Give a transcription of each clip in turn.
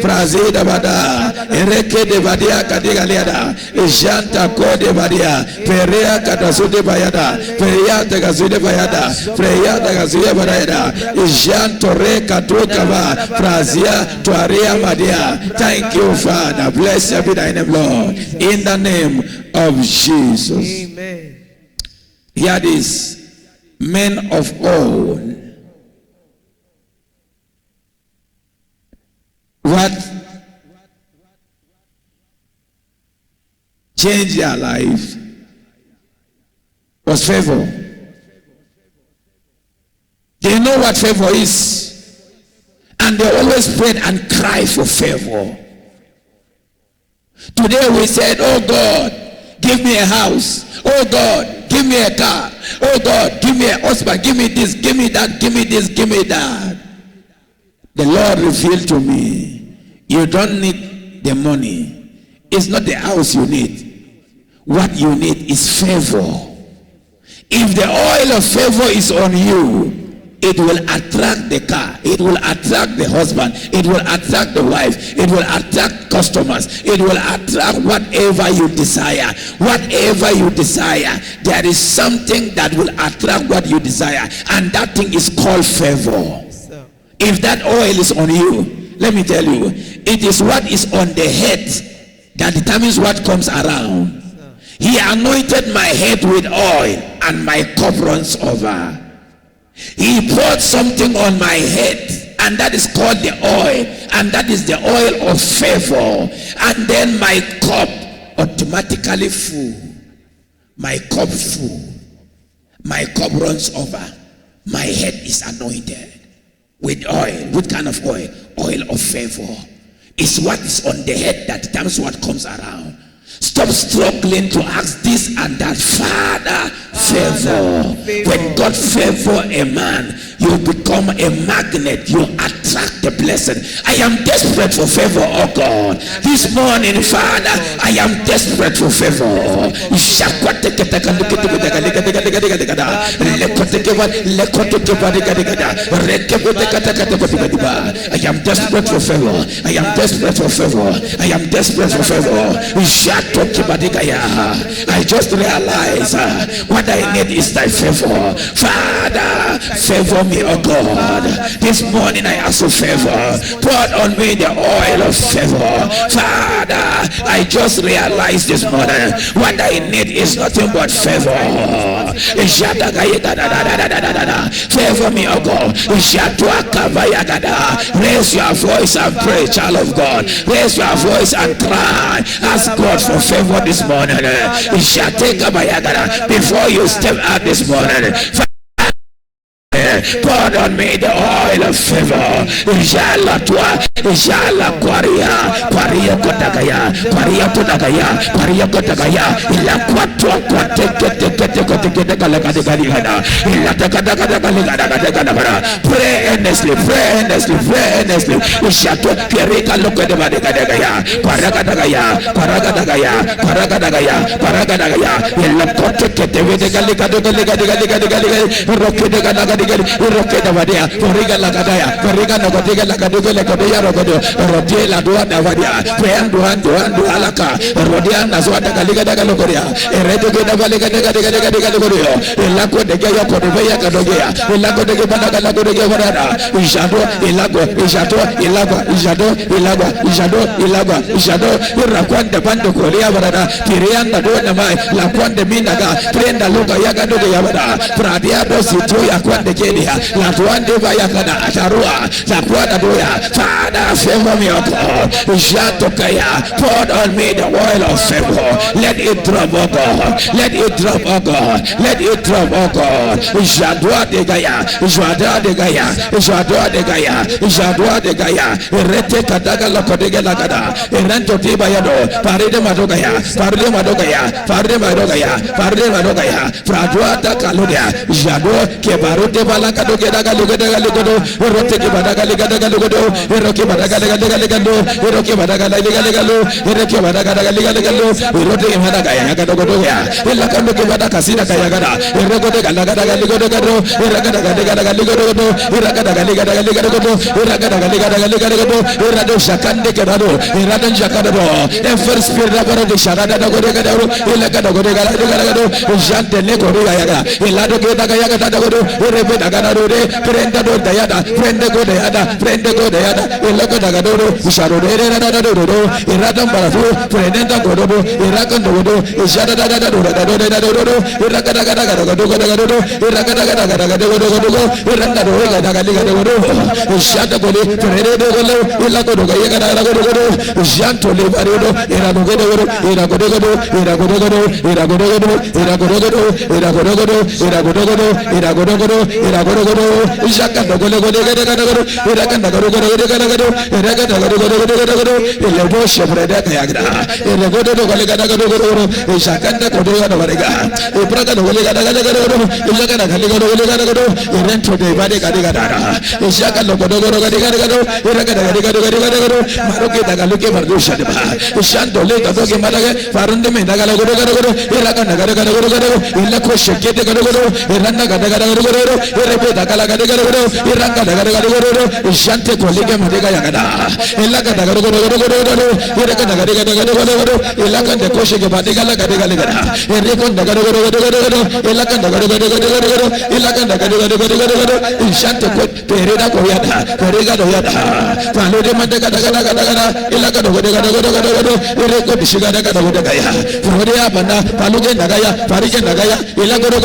Frazida Bada, Ereke de Badia Kadigaliada, Janta Code Badia, Perea Katasude Bayada, Perea de Gazude Bayada, Freya de Gazude Bayada, Jean Torre Katukava, Frazia Tuarea Madia. Thank you, Father. Bless you, be thy name, Lord. In the name of Jesus. Amen. Hear this, men of old. What changed their life was favor. They know what favor is, and they always prayed and cried for favor. Today we said, oh God, give me a house. Oh God, give me a car. Oh God, give me a husband. Give me this, give me that, give me this, give me that. The Lord revealed to me, you don't need the money. It's not the house you need. What you need is favor. If the oil of favor is on you, it will attract the car, it will attract the husband, it will attract the wife, it will attract customers, it will attract whatever you desire. Whatever you desire, there is something that will attract what you desire, and that thing is called favor. If that oil is on you, let me tell you, it is what is on the head that determines what comes around. He anointed my head with oil, and my cup runs over. He poured something on my head, and that is called the oil, and that is the oil of favor. And then my cup automatically full. My cup full. My cup runs over. My head is anointed with oil. What kind of oil? Oil of favor. It's what is on the head that determines what comes around. Stop struggling to ask this and that. Father, favor. When God favor a man, you become a magnet. You attract the blessing. I am desperate for favor, oh God. This morning, Father, I am desperate for favor. I am desperate for favor. I am desperate for favor. I am desperate for favor. I just realize what I need is thy favor. Father, favor me, oh God. This morning I ask for favor. Pour on me the oil of favor. Father, I just realized this morning what I need is nothing but favor. Favor me, oh God. Raise your voice and pray, child of God. Raise your voice and cry. Ask God for favor this morning. Before you step out this morning, pour on me the oil of favor. Inshallah toi, inshallah Kwaria, Kwaria Kotagaya, Kwaria Kotagaya, Kwaria Kotagaya, ila kwatwa kwate pray earnestly, pray earnestly, pray earnestly. Inshallah Kerika look at the Badagaya, Paragadagaya, Paragadagaya, Paragadagaya, Paragadagaya, ila kote kete Rokeda Vadia, Foriga Lagadaya, Foriga Nogodiga Lagaduga Lagodia Rogodo, Rodela Duanda Vadia, Preandu Alaka, Rodiana Zwata Galiga Galogoria, Ereduga Valiga Gagagorio, Elago de Gaya Codovea Gadogia, Elago de Gabanaga Lagodia Varada, Ijado, Elago, Ijado, Ilago, Ijado, Ilago, Ijado, Ilago, Ijado, Iraquan de Bando Korea Varada, Pirianda Dona Mai, La Quande Minaga, Prenda Luga Yagado de Yavada, Pradiado Situya Quande Kenya, La Quande Vayakana, Atarua, La Quada Doya, Father, favor me up, Jatokaya, pour on me the oil of favor, let it drop, oh God, let it drop, oh God, let it drop, oh God, Jadua de Gaya, Jadua de Gaya, Jadua de Gaya, Jadua de Gaya, Rete Kataga Lokodega Lagada, Erento Tibayado, Paride Madogaya, Paride Madogaya, Paride Madogaya, Paride Madogaya, Fradua Takaludia, Jado, Kebaru de Bala. Elakado Gedagalugodo, Erotiki Badagaligadagalugodo, Eroki Badagaligadagalo, Eroki Badagaligadagalo, Eroki Badagaligadagalo, Eroti Madagayagadogoya, Elakando Badakasina Kayagada, Erokote Galagadaligado, Erakadagadagaligodo, Erakadagadagaligodo, Erakadagadagaligodo, Erado Shakande Kerado, Eradan Jakadado, the first spirit of the Sharada Godegado, Elakadagodegado, Jante Nekoyaga, Elado Gedagayagadagado, Erebedagado, Prendado Dayada, Prendego Deada, Prendego Deada, Elakadagado, Sharode, Eradam Barafu, Prendenda Godobo, Irakandodo, Jadadado, Irakadagadagado, Irakadagadagado, Irandado, Shatagoli, Predo, Ilagodo, Janto Libarodo, Iragodo, Iragodo, Iragodo, Iragodo, Iragodo, Iragodo, Iragodo, Iragodo, Iragodo, Jacadogolo, Irakandagado, Irakandagado, Ilebo Shebreda Kayagra, Ilagodo, Galigado, Jacanda Codoya Varega, Ibraga, Ilagado, Irento de Vadigadara, Jacka Logodo, Iragado, Maroke Dagaluke Mardusha, Shanto Lake of Madaga, Farunde Medagalo, Iragado, Ilako Shekete Gado, Iranda Gadagado, Irabeta Galagado, Iranga, Shante Collega Madiga Yagada, Ilagado, Iragado, Ilakan the Koshe Badigala Gadigala, Irikon the Gado, Ilakan the Gado, Ilakan the Gado, Shante Pereda Koyada, Perega Doyada, Palude Madagada, Ilakado, Ireko Shigada, Foria Banda, Paluge Nagaya, Parija Nagaya, Ilagado,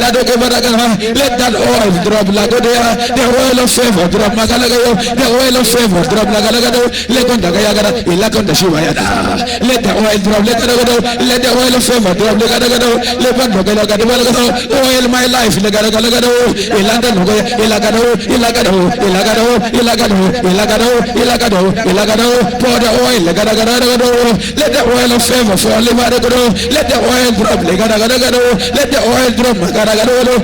let that oil drop Lagodea, the oil of favor drop Magalagayo, the oil of favor drop Lagalagado, Legondagayagada, Ilakon the Shivayada, let the oil drop Legado, let the oil of favor drop Legado, Lebandogado, oil my life, Legalagado, Ilanda Nogoya, Ilagado, pour the oil, Legalagado, let the oil of favor fall, let the oil drop Legalagado, let the oil drop Magalagado,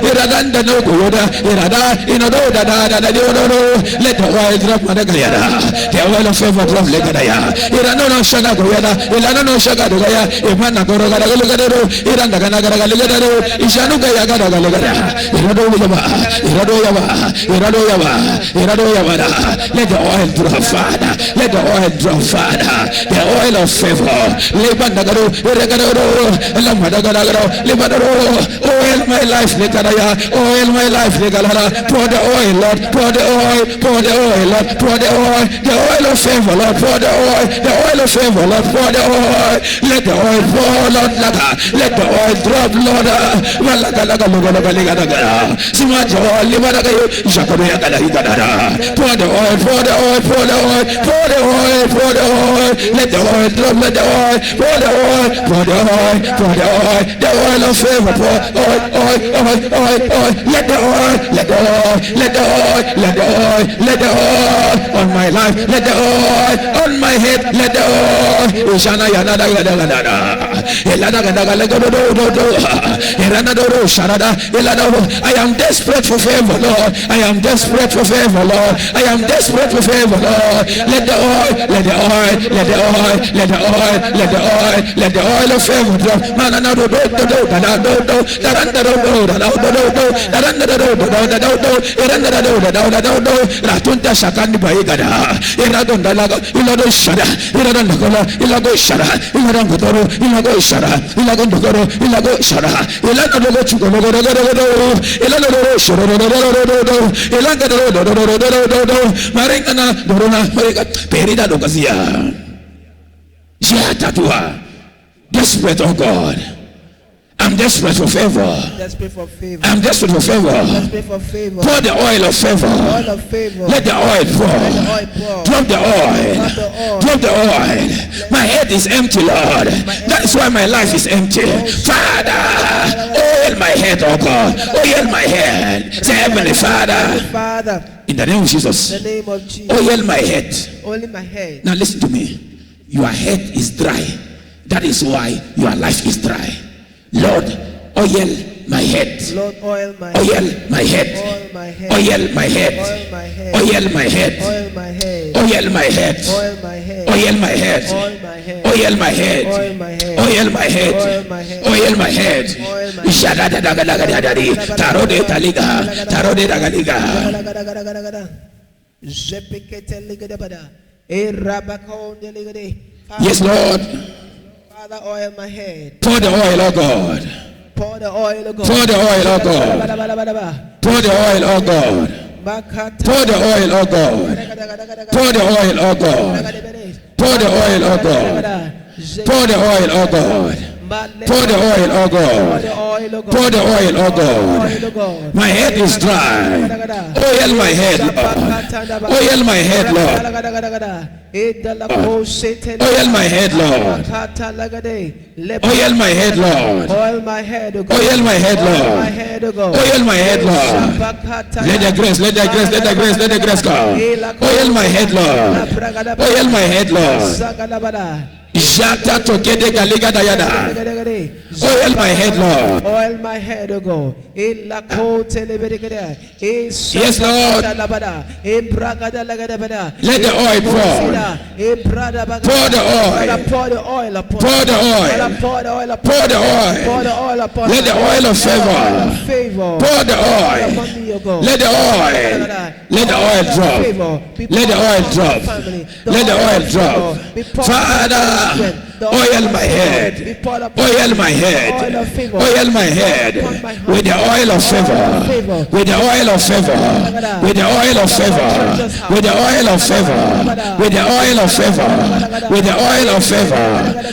Iraganda no Goda, Irada, Inoda, let the oil drop Madagayada, the oil of favor drop Legadaya, Irano Shaga Goyada, Ilano Shaga Goya, Imana Gorogado, Iranda Ganagaragado, Ishanuga Yagaragada, Iradoyava, let the oil drop Father, let the oil drop Father, the oil of favor, Lebandagado, Lamadagado, oil my life, Legadaya, oil my life, Legadara, pour the oil, Lord, pour the oil, Lord, pour the oil of favor, Lord, pour the oil of favor, Lord, pour the oil, let the oil fall, Lord, let the oil drop, Lord, Simajo, Libadaga, Jacobayagada, pour the oil, let the oil drop, let the oil, pour the oil of favor, pour oil, let the oil on my life, let the oil on my head, let the oil. Shana Yanada, I am desperate for favor, Lord. I am desperate for favor, Lord. I am desperate for favor, Lord. Let the oil, let the oil, let the oil, let the oil, let the oil, let the oil of favor drop. Ratunta Shakani Baigada, Iradon Dalago, Ilado Shada, Iradon Dogoro, Ilago Shada, Iladon Gotoro, Ilago Shada, Ilagon Dogoro, Ilago Shada, Ilago Chugoro, Ilado Shoro, Ilagado, Maricana, Dorona, Perida Logazia, Tatua, desperate, oh God. I'm desperate for favor. I'm desperate for favor. Pour the oil of favor. Let the oil pour. Drop the oil. Drop the oil. My head is empty, Lord. That is why my life is empty. Father, oil my head, oh God. Oil my head. Say, Heavenly Father, in the name of Jesus, oil my head. Now listen to me. Your head is dry. That is why your life is dry. Lord, oil my head. Lord, oil my oil my head. Oil my head. Oil my head. Oil my head. Oil my head. Oil my head. Oil my head. Oil my head. Shada daga daga dadadi. Tarode taliga. Tarode daga liga. Yes, Lord. Father, oil my head. Pour the oil, oh God. Pour the oil, oh God. Pour the oil, oh God. Pour the oil, oh God. Pour the oil, oh God. Pour the oil, oh God. Pour the oil, oh God. Pour the oil, oh God. Pour the oil, oh God. Pour the oil, oh God. My head is dry. Oil my head, Lord. Oil my head, Lord. Oil my head, Lord. Oil my head, Lord. Oil my head, Oil my head, Lord. Oil my head, Lord. Let the grace, let the grace, let the grace, let the grace go. Oil my head, Lord. Oil my head, Lord. Jata tokede galiga dayada. Oil my head, Lord. Oil my head, O God. Yes, Lord. Let the oil pour. Pour the oil. Pour the oil. Pour the oil. Pour the oil. Pour the oil. Let the oil of favor. Pour the oil. Let the oil. Let the oil drop. Let the oil drop. Let the oil drop. Father, oil my head. Oil my head. Oil my head with the oil of favor. With the oil of favor. With the oil of favor. With the oil of favor. With the oil of favor. With the oil of favor.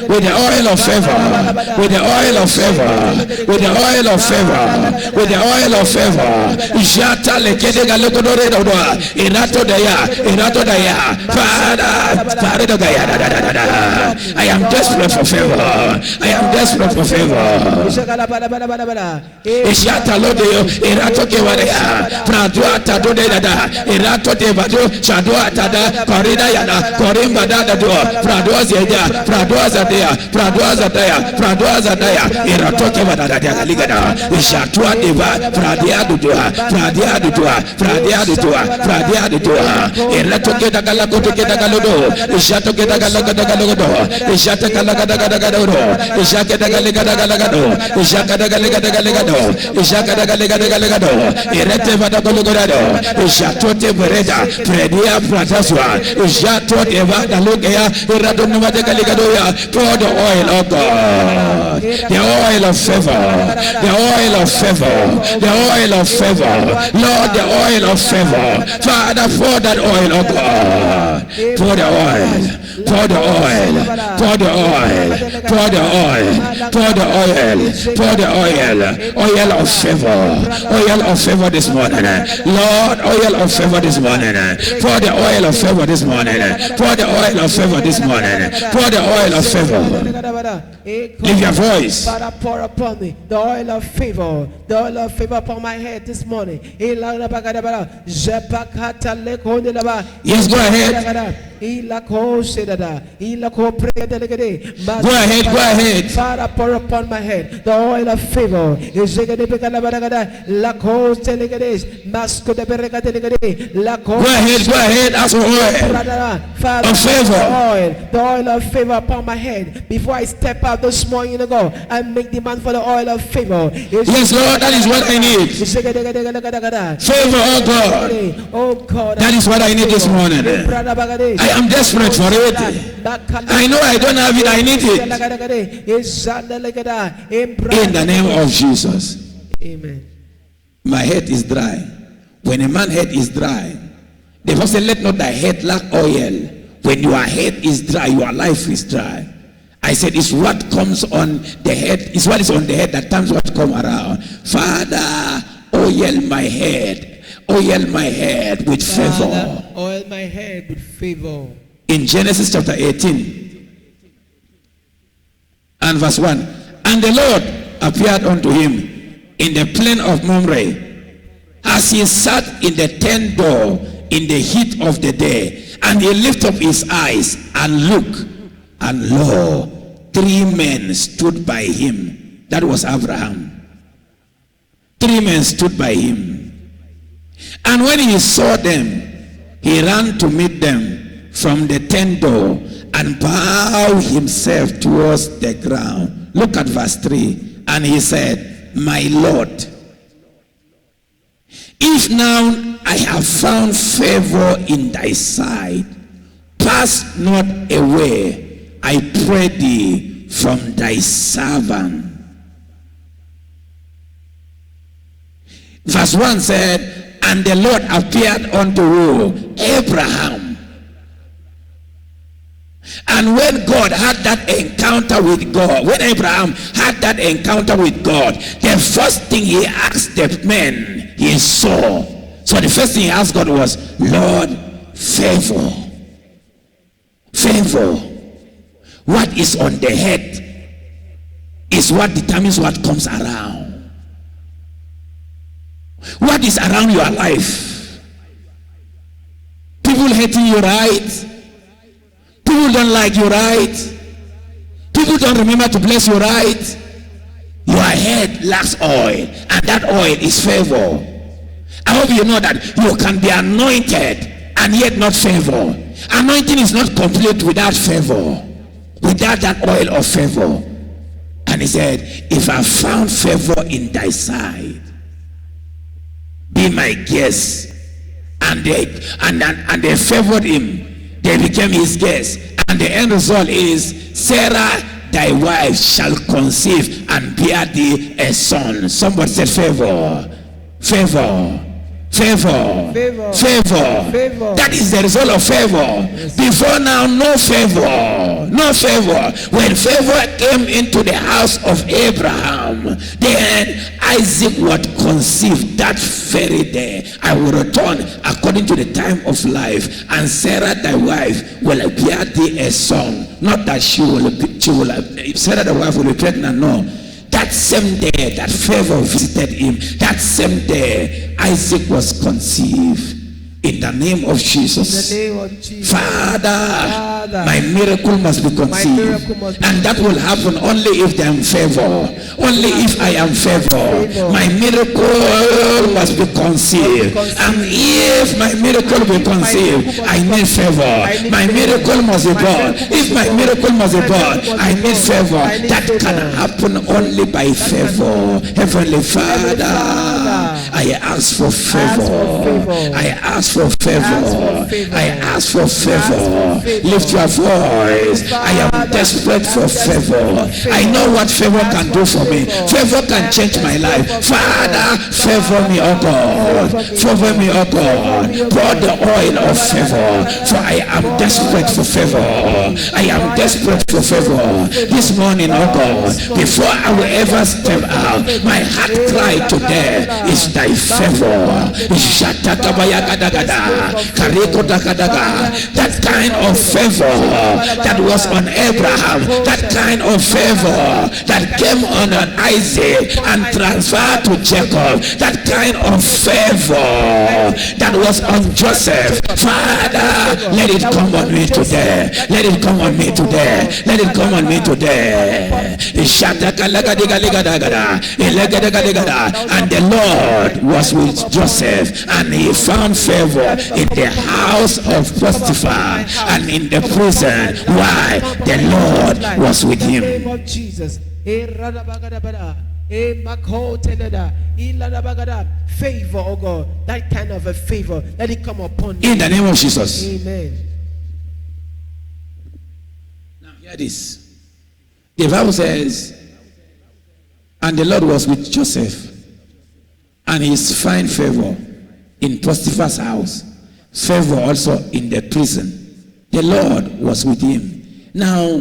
With the oil of favor. With the oil of favor. With the oil of favor. With the oil of favor. Jata lekede galokodore dodoa. Inato daya. Inato daya. Father. Father daya. I am desperate for favor. I am desperate for favor. Ishata lodeo. Inato kewarea. Pradua tado de dada. Inato de bado. Shadua tada. Korida yana. Korimba dada doa. Pradua zeda. Pradua zadea. Pradua zadaya. Pradua zadaya. Inato kewada dada ligada. Ishatua deva. Pradia dudua. Pradia dudua. Pradia dudua. Pradia dudua. Inato keda galakoto keda galodo. Ishato keda galakodo. Ishata galagadagado. Ishaka galagadagado. Ishaka galagadagado. Ishaka galagadagado. Irete vadagologado. Ishato te bereda. Predia prataswa. Ishato te vadalogea. Iradonu vadagaligadoya. Pour the oil of God. The oil of favor. The oil of favor. The oil of favor. Lord, the oil of favor. Father, pour that oil of God. Pour the oil. Pour the oil. Pour the oil. Pour the oil. Pour the oil. Pour the oil. Oil of favor. Oil of favor this morning. Lord, oil of favor this morning. Pour the oil of favor this morning. Pour the oil of favor this morning. Pour the oil of favor. Lift your voice. Father, pour upon me the oil of favor. The oil of favor upon my head this morning. Yes, go ahead. Go ahead. Father, pour upon my head the oil of favor. Go ahead. Ask for oil Father, of favor. The oil of favor upon my head before I step out about this morning ago. I make demand for the oil of favor. Yes, Lord, that is what I need. Favor, oh God. Oh God. That is what I need this morning. I am desperate for it. I know I don't have it, I need it. In the name of Jesus. Amen. My head is dry. When a man's head is dry, the Bible said, let not thy head lack oil. When your head is dry, your life is dry. I said, it's what comes on the head, it's what is on the head that turns what come around. Father, oil my head. Oil my head with favor. Father, oil my head with favor. In Genesis chapter 18 and verse 1. And the Lord appeared unto him in the plain of Mamre, as he sat in the tent door in the heat of the day. And he lifted up his eyes and looked, and lo, 3 men stood by him. That was Abraham. 3 men stood by him. And when he saw them, he ran to meet them from the tent door and bowed himself towards the ground. Look at verse 3. And he said, my Lord, if now I have found favor in thy sight, pass not away, I pray thee, from thy servant. Verse 1 said, and the Lord appeared unto who? Abraham. And when God had that encounter with God, when Abraham had that encounter with God, the first thing he asked the men he saw. So the first thing he asked God was, Lord, favor. Favor. What is on the head is what determines what comes around. What is around your life? People hating you, right? People don't like you, right? People don't remember to bless you, right? Your head lacks oil, and that oil is favor. I hope you know that you can be anointed and yet not favor. Anointing is not complete without favor, without that oil of favor. And he said, if I found favor in thy sight, be my guest. And they favored him. They became his guests. And the end result is, Sarah, thy wife, shall conceive and bear thee a son. Somebody said favor. Favor. Favor. Favor. Favor. Favor. That is the result of favor. Yes. Before now, no favor. No favor. When favor came into the house of Abraham, then Isaac was conceived that very day. I will return according to the time of life, and Sarah thy wife will bear thee a son. Not that Sarah the wife will be pregnant, no. That same day that favor visited him, that same day Isaac was conceived. In the name of Jesus. In the name of Jesus. Father, my miracle must be conceived. And that will happen only if I am favor. Only if I am favor. My miracle must be conceived. And if my miracle will be conceived, I need favor. My miracle must be born. If my miracle must be born, I need favor. That can happen only by favor. Heavenly Father, I ask for favor. I ask for favor. I ask for favor. Lift your voice. I am desperate for favor. I know what favor can do for me. Favor can change my life. Father, favor me, oh God. Favor me, oh God. Pour the oil of favor. For I am desperate for favor. I am desperate for favor. This morning, oh God, before I will ever step out, my heart cry today is thy favor. That kind of favor that was on Abraham, that kind of favor that came on Isaac and transferred to Jacob, that kind of favor that was on Joseph. Father, let it come on me today. Let it come on me today. Let it come on me today. And the Lord was with Joseph, and he found favor in the house of Potiphar and in the prison. Why? The Lord was with him. In the name of Jesus. Favor, oh God, that kind of a favor, let it come upon you. In the name of Jesus. Amen. Now hear this. The Bible says, and the Lord was with Joseph, and his fine favor in Potiphar's house, favor also in the prison. The Lord was with him. Now,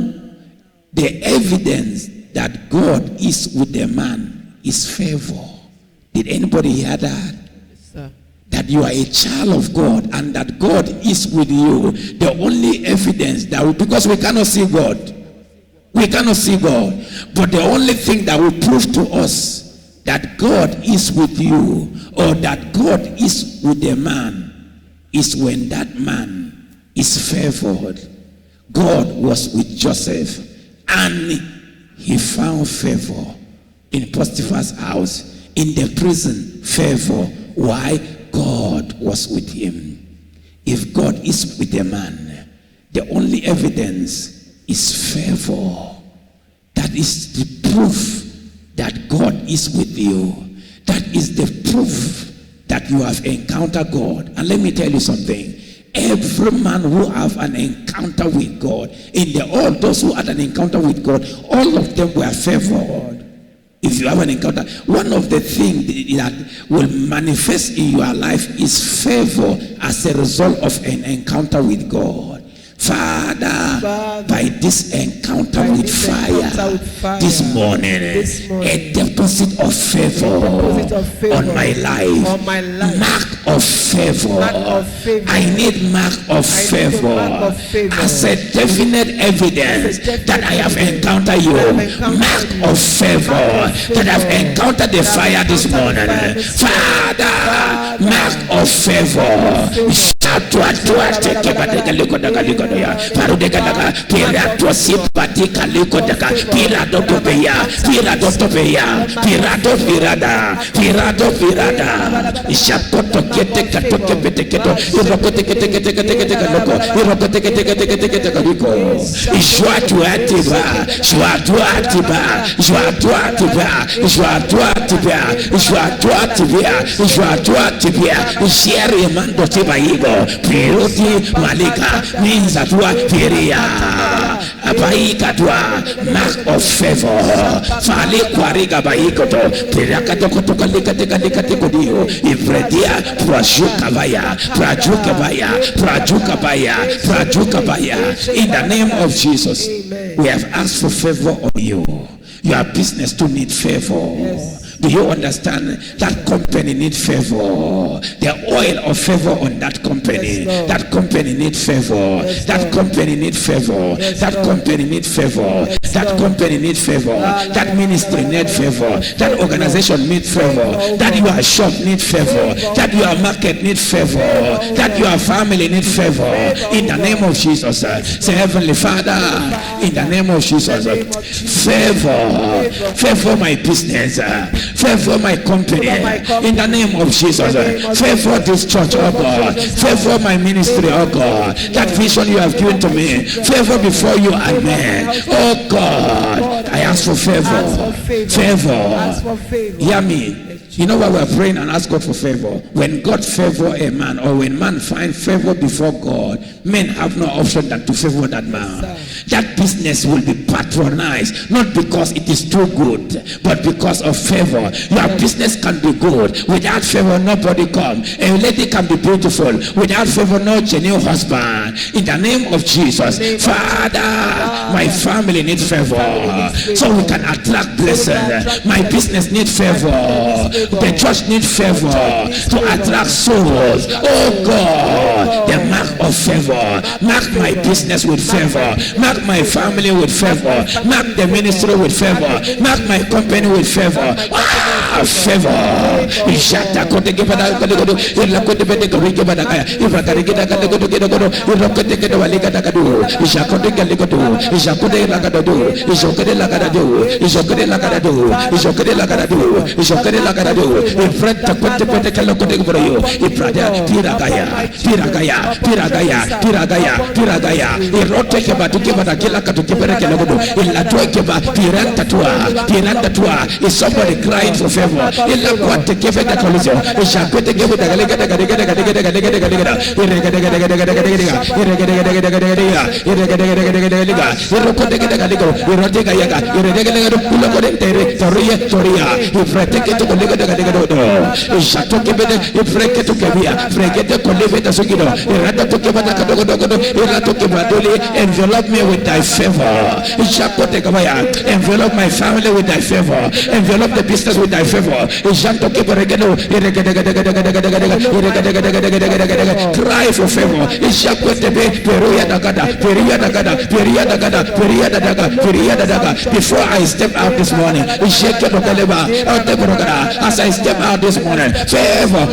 the evidence that God is with the man is favor. Did anybody hear that? Yes, sir. That you are a child of God and that God is with you. The only evidence that because we cannot see God. We cannot see God. But the only thing that will prove to us that God is with you or that God is with the man is when that man is favored. God was with Joseph and he found favor in Potiphar's house, in the prison, favor. Why? God was with him. If God is with a man, the only evidence is favor. That is the proof that God is with you. That is the proof that you have encountered God. And let me tell you something. Every man who have an encounter with God, all those who had an encounter with God, all of them were favored. If you have an encounter, one of the things that will manifest in your life is favor as a result of an encounter with God. Father, by this encounter with fire, this morning, a deposit of favor on my life, mark of favor. I need mark of favor as a definite evidence that I have encountered you. Mark of favor that I've encountered the fire this morning. Father, mark of favor. Piroti Malika means that you are Piria. Abaikatwa, mark of favor. Fali Kwariga Baikoto, Pirakatokotokalikatekatikodio, Ivredia, Prajukabaya, Prajukabaya, Prajukabaya, Prajukabaya. In the name of Jesus, we have asked for favor on you. Your business to need favor. Yes. Do you understand? That company needs favor. The oil of favor on that company. Yes, that company needs favor. Yes, that company needs favor. Yes, that company needs favor. Yes, that company needs favor. That ministry needs favor. That organization needs favor. That your shop needs favor. That your market needs favor. That your family needs favor. In the name of Jesus, say, Heavenly Father, in the name of Jesus, favor my business. Favor my company in the name of Jesus. Favor this church, oh God. Favor my ministry, oh God. That vision you have given to me. Favor before you and me. Oh God, I ask for favor. Favor. Hear me. You know why we're praying and ask God for favor? When God favor a man, or when man find favor before God, men have no option than to favor that man. That business will be patronized, not because it is too good, but because of favor. Your business can be good. Without favor, nobody come. A lady can be beautiful. Without favor, no genuine husband. In the name of Jesus, Father, my family needs favor, so we can attract blessings. My business needs favor. The church needs favor to attract souls. Oh God, the mark of favor. Mark my business with favor. Mark my family with favor. Mark the ministry with favor. Mark my company with favor. favor. Ishata kote kibada kado ila kote bende kori kibada kaya ifrakari kita kado kado irokote kado walika kado ishakote kado ishakote lakado ishokete lakado ishokete lakado ishokete lakado ishokete lakado ifrata kote bende kalo kote kibroyo ifrata tiragaya irote kibatu kibada kila kado kibere kalo ila toa kiba tiranta tua is somebody crying for favor ila kwate kibeda kolizo ishakote kibada envelope me with thy favor. Envelope my family with thy favor. Envelope the business with thy favor. Cry for favor. Before I step out this morning, as I step out this morning, favor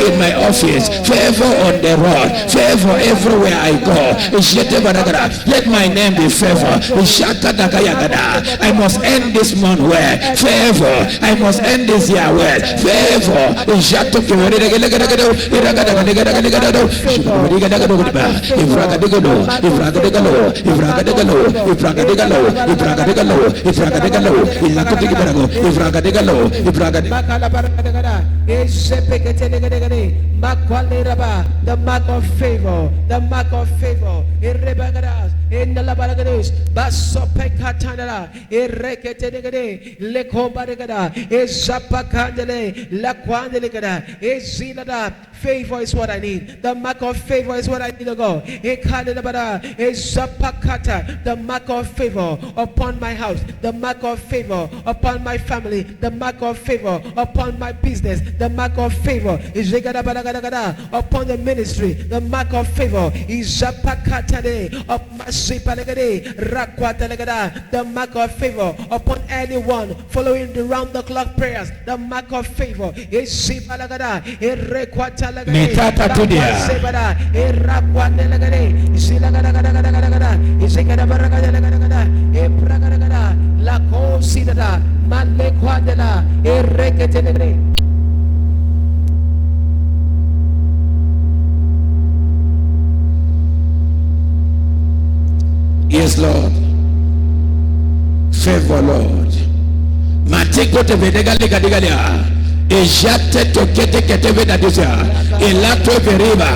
in my office, favor on the road, favor everywhere I go. Let my name be favor. I must end this month well. Favor. I must end this year well. Favor. The mark of favor, the mark of favor. In the Labaragados, Basopekatana, Ereketegade, Lekobaragada, Ezapakandele, Laquandelegada, Ezilada. Favor is what I need. The mark of favor is what I need to go. Ekadabada, Ezapakata, the mark of favor upon my house, the mark of favor upon my family, the mark of favor upon my business, the mark of favor is upon the ministry, the mark of favor is Zapakatade, up my the mark of favor upon anyone following the round the clock prayers, the mark of favor is Yes, Lord. Favor, Lord. Matiko te vedegali gadigalia. Ejate tokete ketebe dadisa. Elato veriba.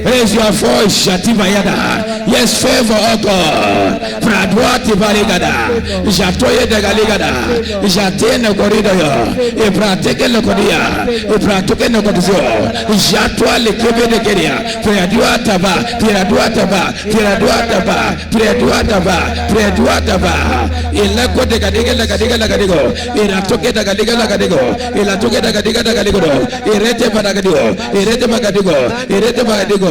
Raise your voice, Shativa Yada. Yes, favor, oh God. Pradwati Valigada. Jatoye de Galigada. Jatene Goridoyo. Iprateke Lokodia. Ipratuke Nokodizio. Jatwa Lekebe de Keria. Preduataba. Ilako de Gadiga Lagadigo. Iratoke de Gadiga Lagadigo. Ilatoke de Gadiga Lagadigo. Irete Padagadio. Irete Magadigo. Ireke Magadigo.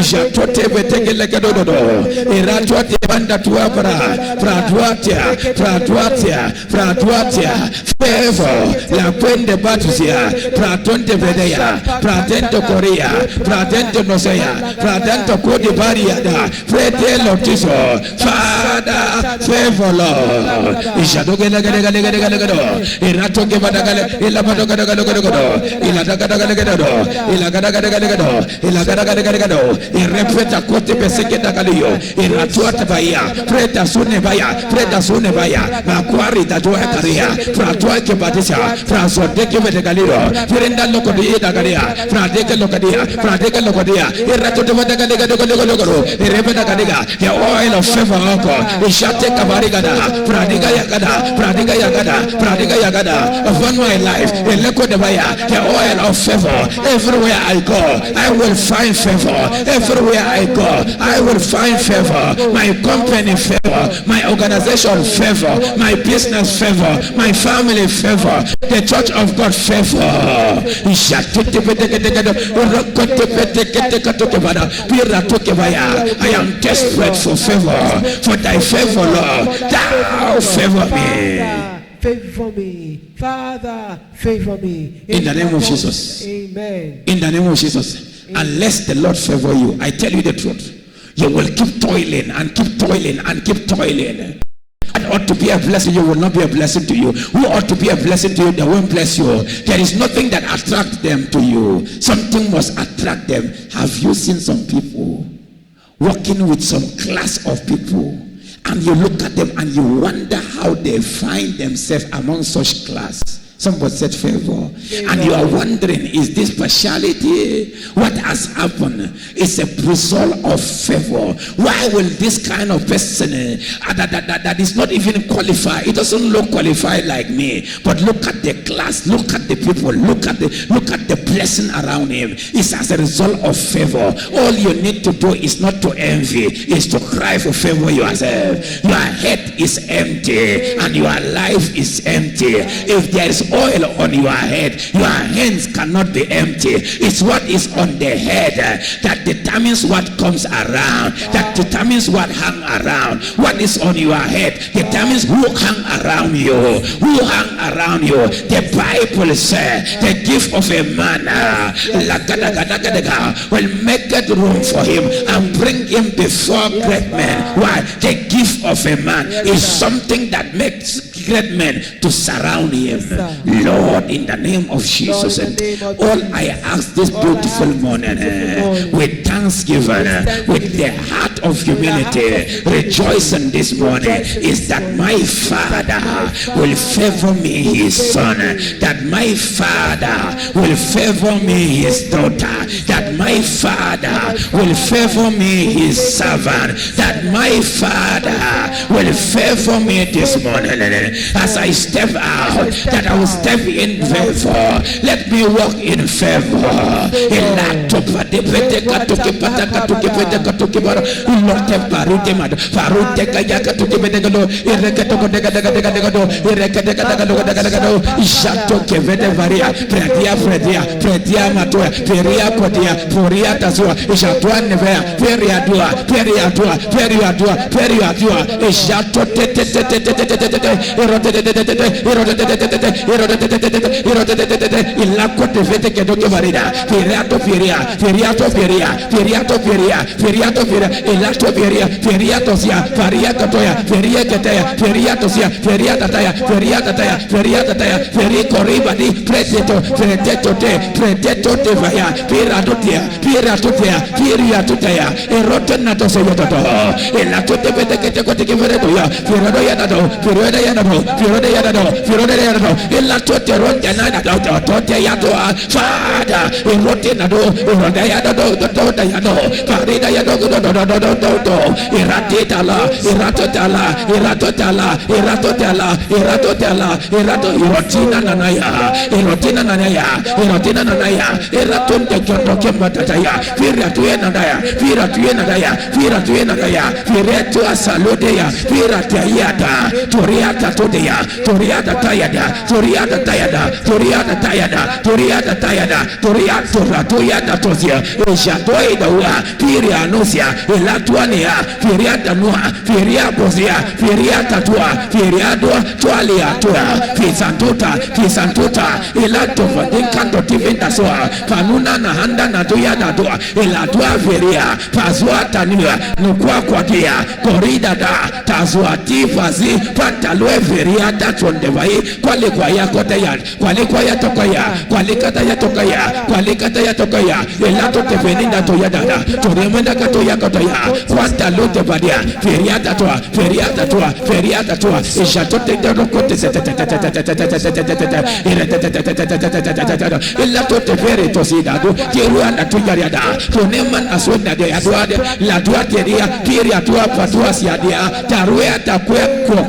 Jatote betekele kadodo. Iratuate banda tuapara. Pratuatia. Favor. La kwende batusia. Pratonte vedeya. Pratento korea. Pratento noseya. Pratento kodi bariada. Prete lotiso. Father, favor Lord. Ishadoge legado. Iratoke badagale. Ilabadogado. Ilagada. Irrepeta kote peseketa galio. Iratuata baya. Preta sune baya. Makwari tatua karia. Pratua ke batisa. Frasodeke vedegaliro. Firenda lokodi dagaria. Pradeke lokadia. Iratote vedegalego. Irrepeta gadiga. The oil of favor oko. Ishate kabarigada. Pradiga yagada. Upon my life. Eleko de baya. The oil of favor. Everywhere I go, I will find favor. Everywhere I go, I will find favor. My company favor, my organization favor, my business favor, my family favor, the church of God favor. I am desperate for favor, for thy favor, Lord. Thou favor me. Favor me, Father, favor me. In the name of Jesus. Amen. In the name of Jesus. Unless the Lord favor you, I tell you the truth, you will keep toiling and keep toiling and keep toiling. What ought to be a blessing, you will not be a blessing to you. Who ought to be a blessing to you, they won't bless you. There is nothing that attracts them to you. Something must attract them. Have you seen some people working with some class of people, and you look at them and you wonder how they find themselves among such class? Somebody said favor. And you are wondering, is this partiality? What has happened? It's a result of favor. Why will this kind of person that is not even qualified, it doesn't look qualified like me, but look at the class, look at the people, look at the blessing around him. It's as a result of favor. All you need to do is not to envy, is to cry for favor yourself. Your head is empty and your life is empty. If there is oil on your head, your hands cannot be empty. It's what is on the head that determines what comes around, that determins what hang around. What is on your head determines who hang around you. Who hang around you? The Bible says the gift of a man will make room for him and bring him before great men. Why? The gift of a man is something that makes great men to surround him. Lord, in the name of Jesus, all I ask this beautiful morning with thanksgiving, with the heart of humility, rejoicing this morning, is that my Father will favor me his son, that my Father will favor me his daughter, that my Father will favor me his servant, that my Father will favor me this morning. As I step out, that I will step in favor. Let me walk in favor.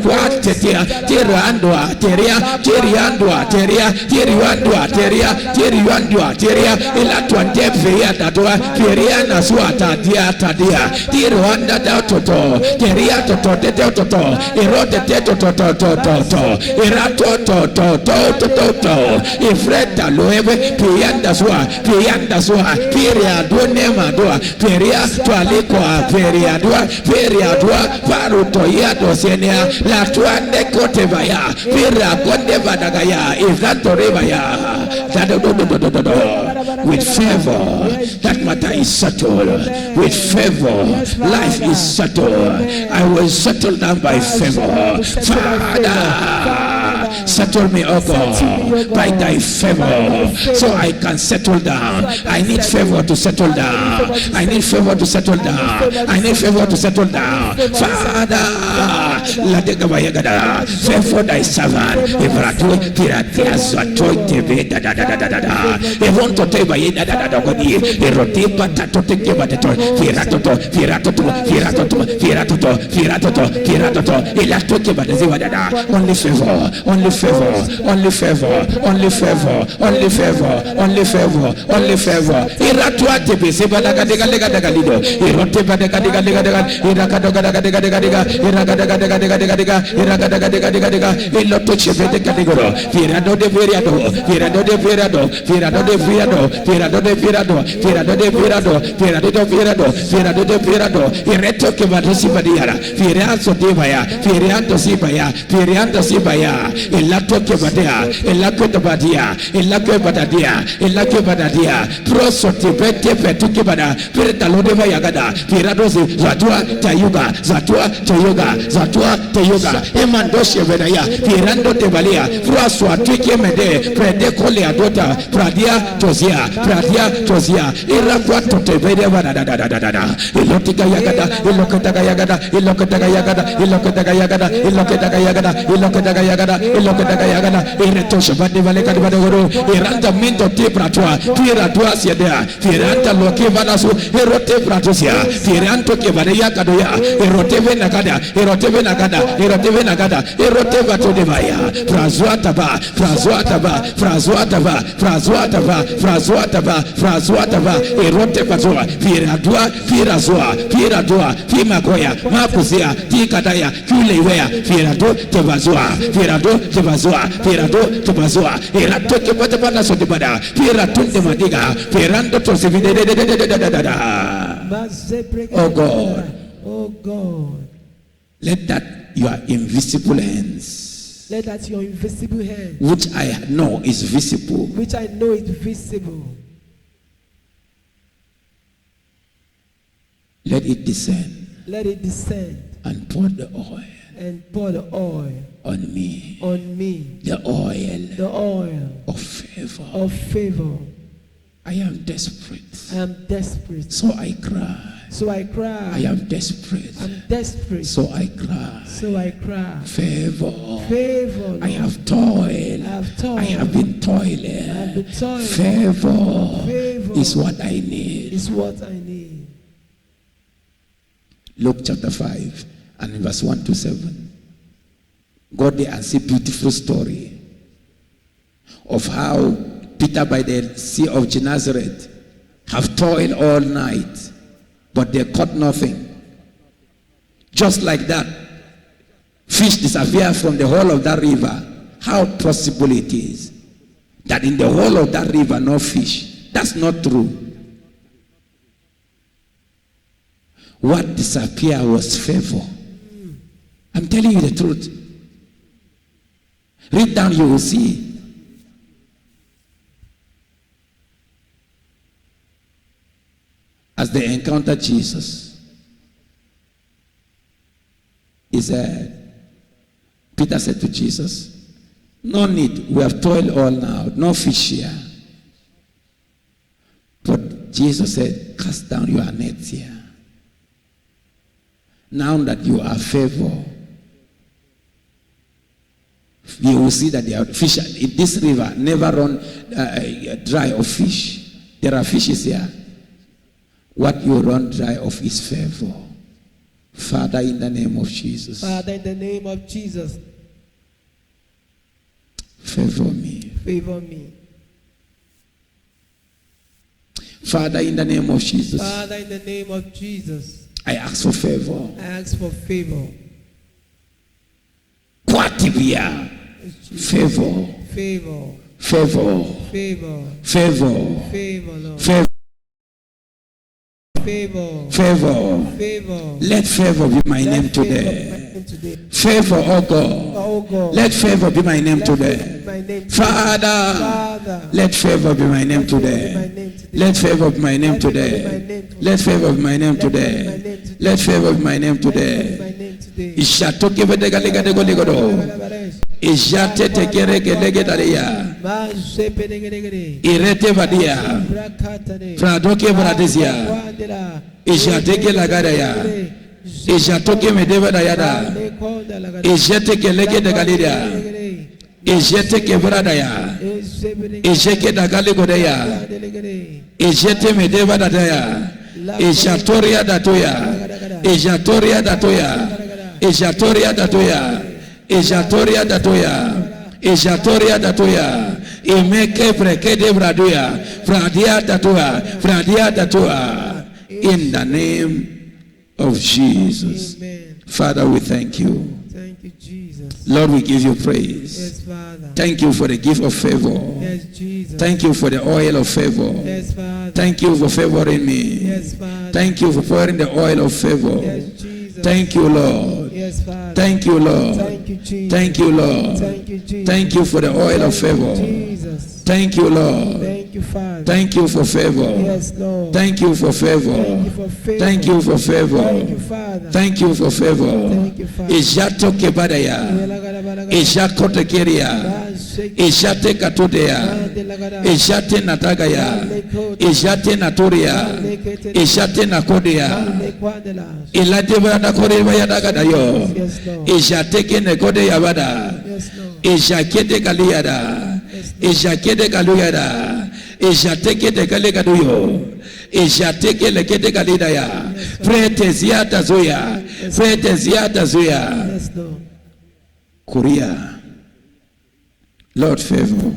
kwa tetia tirandwa teria tiriandwa teria tiriandwa teria tiriandwa teria ila twande feya tatwa feria na swata tadia tiranda toto teria toto toto erote toto erato toto ifreta loebe pianda swa piria donema doa piria twalikwa piria doa paruto yato senia la twande kote vaya piria konde vadagaya izato vaya with favor that matter is settled with favor life is settled. I will settle down by favor. Father, settle me, oh God, by thy favor, so I can settle down. I need favor to settle down. I need favor to settle down. I need favor to settle down. Father, favor thy servant. Only favor, only favor, only favor, only favor, only favor, only favor, only favor. Iratua tepe seba daga dega dega dega lido. Irote ba dega dega dega dega. Iraka dega dega dega dega dega. Iraka dega dega dega dega dega. Iraka dega dega dega dega. Iloto chepe dega dega. Firado de viriado. Firado de viriado. Firado de viriado. Firado de viriado. Firado de viriado. Firado de viriado. Firado de viriado. Ireto ke ba desiba diara. Firianto debaya. Firianto sibaya. Firianto sibaya. Elato ke badea. Elako tabadia. Elako badadia. Elako badadia. Proso tibete petuke bada. Firtalo de vayagada. Firado si zatua tayuga. Zatua tayuga. Zatua tayuga. Emandoshe vedaya. Firando tebalia. Proso atike mede. Prede kole adota. Pradia tozia. Pradia tozia. Irakwa totebede badadadadadada. Elotika yagada. Elokotaka yagada. Elokotaka yagada. Elokotaka yagada. Elokotaka yagada. Elokotaka yagada. Elokotaka yagada. Eretosha bade vale kadibade goro. Iranta minto te pratua. Tira tua siedea. Firanta loke vanasu. Erote pratosia. Firanto ke vade yakadoya. Erote venakada. Erote venakada. Erote venakada. Erote vato devaya. Frazuataba. Frazuataba. Frazuataba. Frazuataba. Frazuataba. Frazuataba. Erote vazoa. Firadua. Firazua. Firadua. Fimakoya. Makusia. Tikadaya. Kulewea. Firado tevazua. Firado tevazua. Firado tevazua. Erato ke vade vanasu debada. Firado temadiga. Firando tosivide. Oh God. Oh God. Let that your invisible hands, Let that your invisible hand, which I know is visible, which I know is visible, let it descend let it descend and pour the oil and pour the oil on me. the oil Of favor. of favor. I am desperate. I am desperate, So I cry. so I cry. I am desperate. I'm desperate, So I cry. so I cry. Favor. Favor, Lord. I have toiled. I have toiled. I have been toiling. I have been toiling. Favor Favor is what I need. is what I need. Luke chapter 5 and in verse 1 to 7. Go there and see beautiful story of how Peter by the Sea of Gennesaret have toiled all night, but they caught nothing. Just like that, fish disappear from the whole of that river. How possible it is that in the whole of that river no fish? That's not true. What disappeared was favor. I'm telling you the truth. Read down, you will see. As they encountered Jesus, he said, Peter said to Jesus, no need, we have toiled all now, no fish here. But Jesus said, cast down your nets here. Now that you are favored, you will see that there are fish in this river never run dry of fish. There are fishes here. What you run dry of is favor. Father, in the name of Jesus, Father, in the name of Jesus, favor me. favor me. Father, in the name of Jesus, Father, in the name of Jesus, I ask for favor. I ask for favor. Quatibia. Favor. Favor. Favor. Favor. Favor. Favor, Lord. Favor. Favor. Favor. Favor. Let favor be my name Let favor be today. my name today. Favor, oh God. Oh God. Let favor be my name Let favor today. be my name today. Father, Father, let favor be my name let favor be my today. name today. Let favor be my name Let favor be my today. name today. Let favor be my name Let favor be my today. name today. Let favor be my name Let favor be today. my name today. Ishatoke vedega lega godo. Ijate tekere gelege daria. Irete vadia. Fradoke bradisia. Ijateke lagadaya. Ijatoke medeva dayada. Ijateke lege de galidia. Ijateke bradaya. Ijeke dagali godaya. Ijete medeva dadaya. Ijatoria datoya. Ijatoria datoya. Ejatoria datoya, Ejatoria datoya, Ejatoria datoya, Emeke prekede bradoya, Fradia datoya, Fradia datoya. In the name of Jesus. Amen. Father, we thank you. Thank you, Jesus. Lord, we give you praise. Yes, Father. Thank you for the gift of favor. Yes, Jesus. Thank you for the oil of favor. Yes, Father. Thank you for favoring me. Yes, Father. Thank you for pouring the oil of favor. Yes, Jesus. Thank you, Lord. Yes, Father. Thank you, Lord. Thank you, Jesus. Thank you, Lord. Thank you, Jesus. Thank you for the oil of Thank you, favor. Jesus. Thank you, Lord. Thank you, Father. Thank you for favor. Yes, Lord. Thank you for favor. Thank you for favor. Thank you for favor. Thank you, Father. Thank you for favor. Thank you, Father. Ijato kebadaya. Ijako tekeria. Ijate katudea. Ijate natagaya. Ijate naturia. Ijate nakodea. Ilate bada kore bayadagadayo. Yes, Lord. Ijateke nekode yabada. Yes, Lord. Ijakete kaliyada. Ijakete kaluyada. Ijateke de kalegaduyo. Ijateke lekete kalidaya. Prete ziata zoya. Prete ziata zoya. Yes, Lord. Korea. Lord, favor.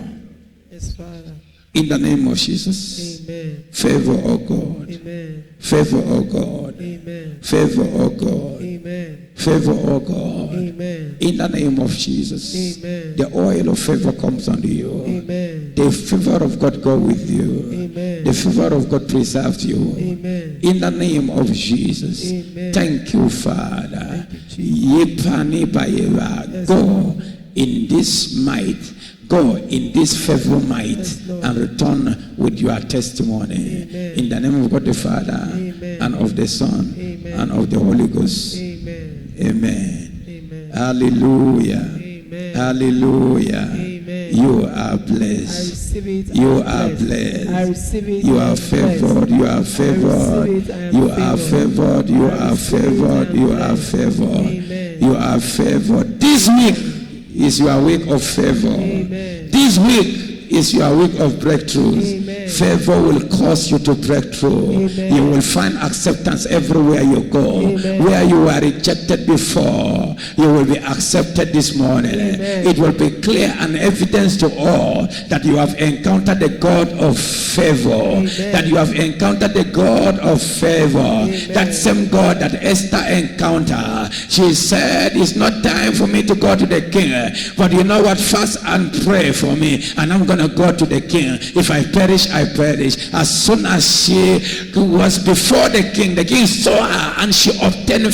Yes, Father. In the name of Jesus. Amen. Favor, oh God. Amen. Favor, oh God. Amen. Favor, oh God. Amen. Favor, oh God. Amen. In the name of Jesus. Amen. The oil of favor comes on you. Amen. The favor of God go with you. Amen. The favor of God preserves you. Amen. In the name of Jesus. Amen. Thank you, Father. Thank you, Yepani bayeva. Yes, Go Lord. in this might. Go in this favor might Yes, Lord. and return with your testimony. Amen. In the name of God the Father Amen. and of the Son Amen. and of the Holy Ghost. Amen. Amen. Amen. Hallelujah. Amen. Hallelujah. Amen. You are I blessed. receive it. You I am are blessed. blessed. I receive it. You I am are favored. You are favored. receive it. I am You are favored. You I are receive it. I favored. am You are blessed. favored. Amen. You are favored. This week is your week of favor. Amen. This week is your week of breakthroughs. Amen. Favor will cause you to break through. Amen. You will find acceptance everywhere you go. Amen. Where you were rejected before, you will be accepted this morning. Amen. It will be clear and evidence to all that you have encountered the God of favor. Amen. That you have encountered the God of favor. Amen. That same God that Esther encountered. She said, it's not time for me to go to the king, but you know what, fast and pray for me, and I'm going to go to the king. If I perish, I perish. As soon as she was before the king saw her and she obtained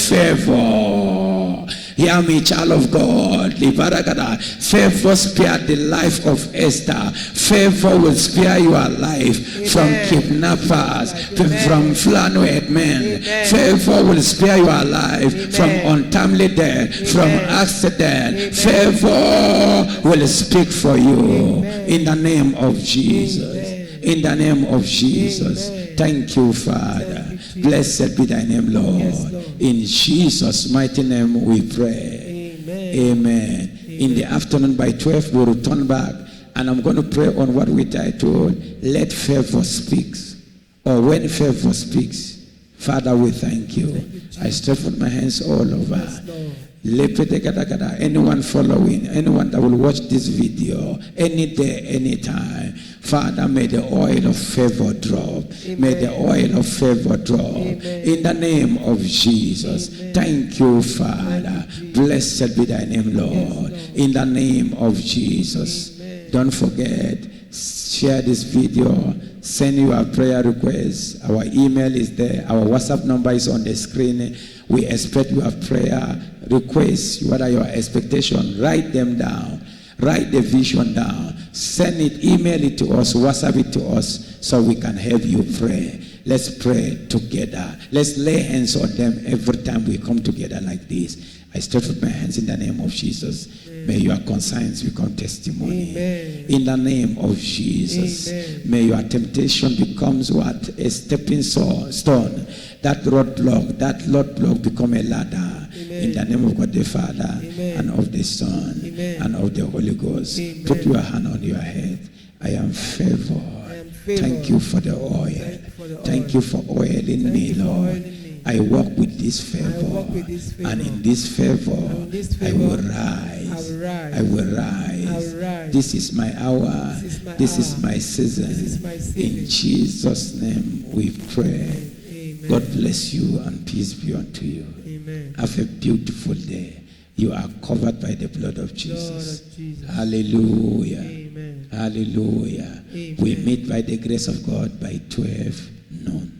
favor. Hear me, child of God. Favor spared the life of Esther. Favor will spare your life from kidnappers, from flannel men. Favor will spare your life from untimely death, from accident. Favor will speak for you in the name of Jesus. In the name of Jesus. Thank you, Father. Blessed be thy name, Lord. Yes, Lord. In Jesus' mighty name we pray. Amen. Amen. In the afternoon by 12 we'll return back, and I'm going to pray on what we titled, Let Favor Speak. Or when favor speaks. Father, we thank you. I stretch forth my hands all over. Anyone following, anyone that will watch this video, any day, any time, Father, may the oil of favor drop. Amen. May the oil of favor drop. Amen. In the name of Jesus. Amen. Thank you, Father. Thank you, Blessed be thy name, Lord. Yes, Lord. In the name of Jesus. Amen. Don't forget, share this video. Send your prayer requests. Our email is there. Our WhatsApp number is on the screen. We expect your prayer requests. What are your expectations? Write them down. Write the vision down. Send it, email it to us, WhatsApp it to us so we can help you pray. Let's pray together. Let's lay hands on them every time we come together like this. I stretch with my hands in the name of Jesus. Amen. May your conscience become testimony. Amen. In the name of Jesus. Amen. May your temptation becomes what? A stepping stone. That roadblock become a ladder. Amen. In the name of God the Father, Amen. and of the Son, Amen. and of the Holy Ghost. Amen. Put your hand on your head. I am favored. Thank you for the oil. Thank you for oiling me, Lord. I walk with this favor. And in this favor, I will rise. I will rise. This is my hour. This is my season. In Jesus' name we pray. Amen. God bless you and peace be unto you. Amen. Have a beautiful day. You are covered by the blood of Jesus. Lord of Jesus. Hallelujah. Amen. Hallelujah. Amen. We meet by the grace of God by 12 noon.